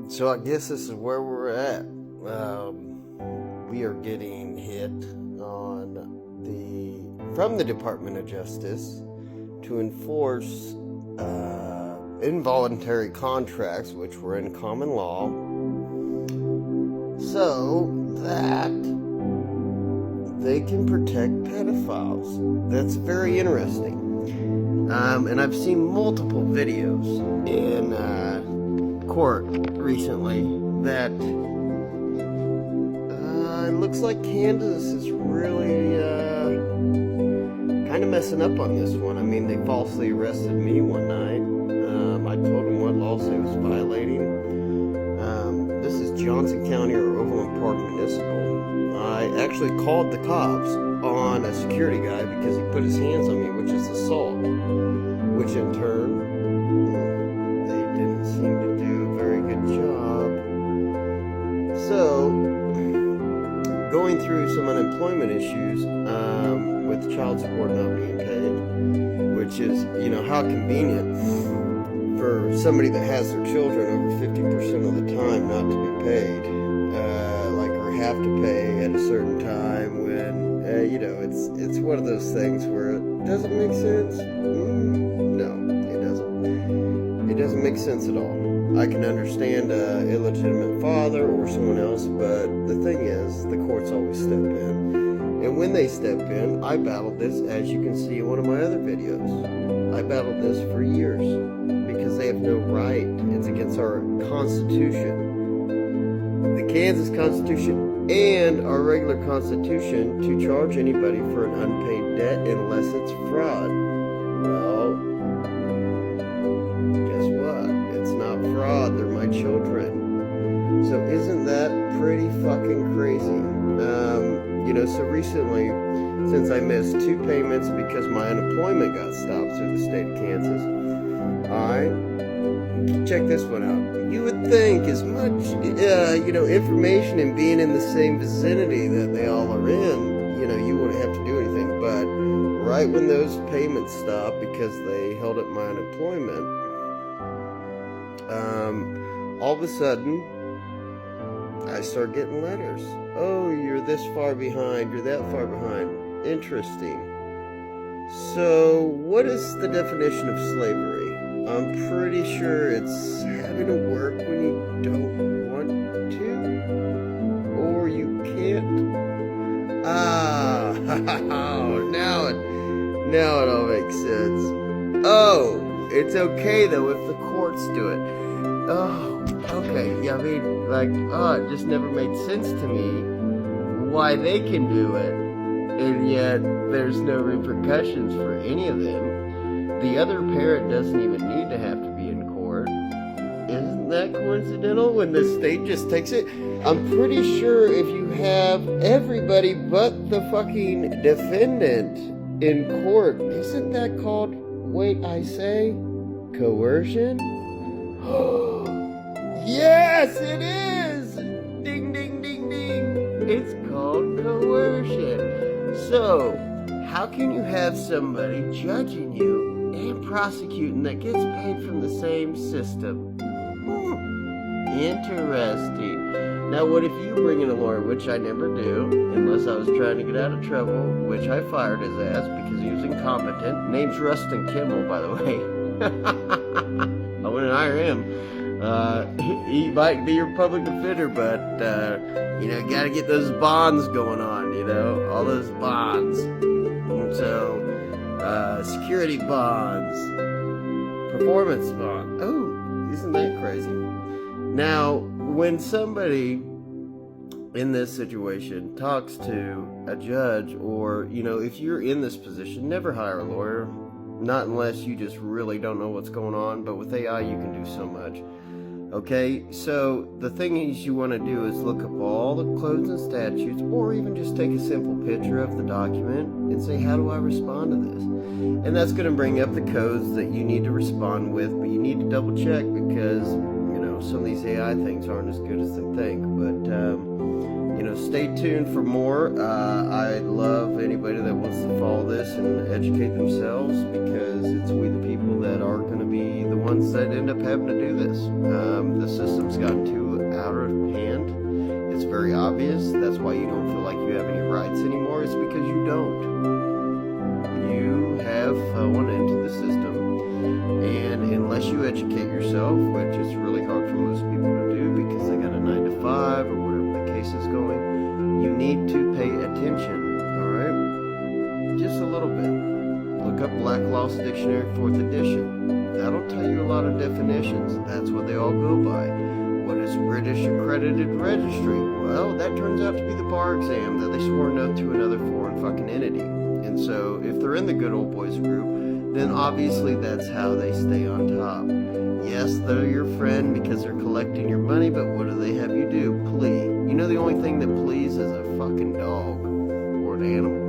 So I guess this is where we're at. We are getting hit from the Department of Justice to enforce involuntary contracts, which were in common law, so that they can protect pedophiles. That's very interesting. And I've seen multiple videos in court recently that it looks like Kansas is really kind of messing up on this one. I mean, they falsely arrested me one night. I told them what laws I was violating. This is Johnson County or Overland Park Municipal. I actually called the cops on a security guy because he put his hands on me, which is assault, which in turn, they didn't seem to do a very good job. So, going through some unemployment issues with child support not being paid, which is, how convenient for somebody that has their children over 50% of the time not to be paid, or have to pay at a certain time when, it's one of those things where it doesn't make sense. No, it doesn't. It doesn't make sense at all. I can understand an illegitimate father or someone else, but the thing is, the courts always step in. And when they step in, I battled this, as you can see in one of my other videos. I battled this for years because they have no right. It's against our Constitution, the Kansas Constitution, and our regular Constitution to charge anybody for an unpaid debt unless it's fraud. Well, guess what? It's not fraud. They're my children. So isn't that pretty fucking crazy? So recently, since I missed 2 payments because my unemployment got stopped through the state of Kansas, check this one out. You would think as much, information and being in the same vicinity that they all are in, you wouldn't have to do anything. But right when those payments stopped because they held up my unemployment, all of a sudden, I start getting letters. Oh, you're this far behind, you're that far behind. Interesting. So, what is the definition of slavery? I'm pretty sure it's having to work when you don't want to, or you can't. Now it all makes sense. Oh, it's okay though if the courts do it. Oh, okay. Yeah, it just never made sense to me why they can do it, and yet there's no repercussions for any of them. The other parent doesn't even need to have to be in court. Isn't that coincidental when the state just takes it? I'm pretty sure if you have everybody but the fucking defendant in court, isn't that called, coercion? Yes, it is! Ding, ding, ding, ding. It's called coercion. So, how can you have somebody judging you and prosecuting that gets paid from the same system? Interesting. Now, what if you bring in a lawyer, which I never do, unless I was trying to get out of trouble, which I fired his ass because he was incompetent. Name's Rustin Kimmel, by the way. I wouldn't hire him. He might be your public defender, but, gotta get those bonds going on, all those bonds. So, security bonds, performance bonds. Oh, isn't that crazy? Now, when somebody in this situation talks to a judge, or, if you're in this position, never hire a lawyer. Not unless you just really don't know what's going on, but with AI you can do so much. Okay, so the thing is you want to do is look up all the codes and statutes, or even just take a simple picture of the document and say, how do I respond to this? And that's going to bring up the codes that you need to respond with, but you need to double check because, some of these AI things aren't as good as they think. But, stay tuned for more. I'd love anybody that wants to follow this and educate themselves, because it's we the people that are going to be the ones that end up having to do this. The system's gotten too why you don't feel like you have any rights anymore, is because you don't. You have fallen into the system, and unless you educate yourself, which is really hard for most people to do because they got a 9 to 5 or whatever the case is going, you need to pay attention, alright? Just a little bit. Look up Black Lost Dictionary 4th edition. That'll tell you a lot of definitions. That's what they all go by. What is British Accredited Registry? Well, that turns out to be the bar exam that they swore an oath to another foreign fucking entity. And so, if they're in the good old boys group, then obviously that's how they stay on top. Yes, they're your friend because they're collecting your money, but what do they have you do? Plea. You know the only thing that pleas is a fucking dog or an animal.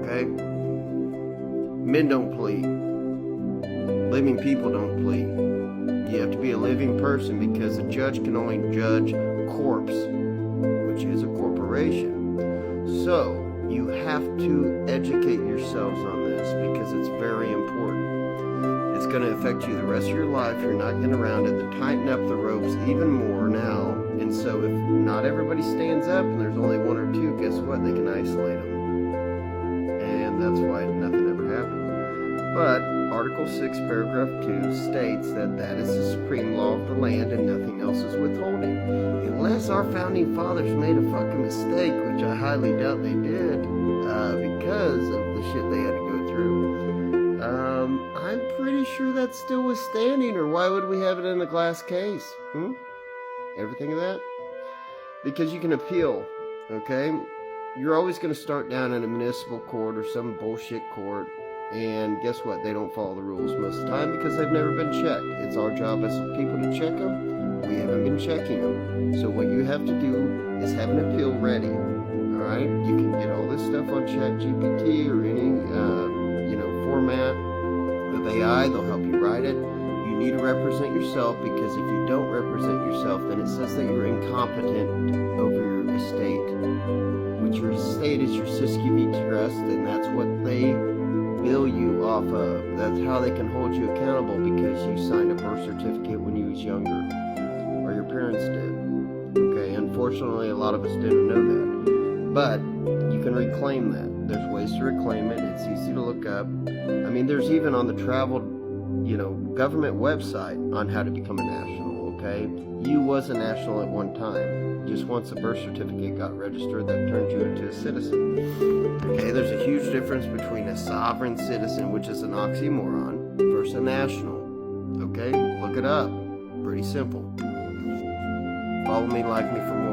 Okay? Men don't plead. Living people don't plead. You have to be a living person because a judge can only judge a corpse, which is a corporation. So, you have to educate yourselves on this because it's very important. It's going to affect you the rest of your life. You're not getting around it. They tighten up the ropes even more now. And so if not everybody stands up and there's only one or two, guess what? They can isolate them. And that's why nothing ever happened. But Article 6, Paragraph 2 states that that is the supreme law of the land and nothing else is withholding. Unless our founding fathers made a fucking mistake, which I highly doubt they did, because of the shit they had to go through. I'm pretty sure that's still withstanding, or why would we have it in a glass case? Everything of that? Because you can appeal, okay? You're always going to start down in a municipal court or some bullshit court. And guess what? They don't follow the rules most of the time because they've never been checked. It's our job as people to check them. We haven't been checking them. So what you have to do is have an appeal ready. Alright? You can get all this stuff on ChatGPT or any, format of AI. They'll help you write it. You need to represent yourself because if you don't represent yourself, then it says that you're incompetent over your estate. Which your estate is your Siskiyou Trust, and that's what they bill you off of. That's how they can hold you accountable because you signed a birth certificate when you was younger, or your parents did. Okay, unfortunately a lot of us didn't know that, but you can reclaim that. There's ways to reclaim it. It's easy to look up. I mean, there's even on the travel, government website on how to become a national. Okay, you was a national at one time. Just once a birth certificate got registered, that turned you into a citizen. Okay, there's a huge difference between a sovereign citizen, which is an oxymoron, versus a national. Okay, look it up. Pretty simple. Follow me, like me for more.